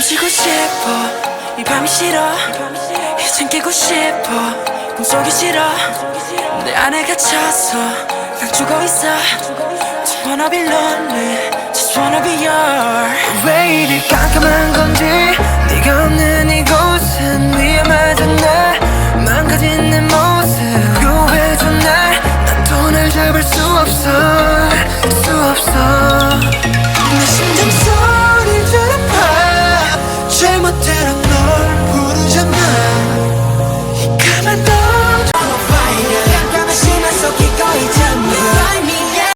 헤어지고 싶어 이 밤이 싫어 이젠 깨고 싶어 꿈속이 싫어 내 안에 갇혀서 난 죽어있어 Just wanna be lonely Just wanna be yours 왜 이리 깜깜한 건지 네가 없는 이곳은 위험하잖아 망가진 내 모습 구해줘 날 난 또 날 잡을 수 없어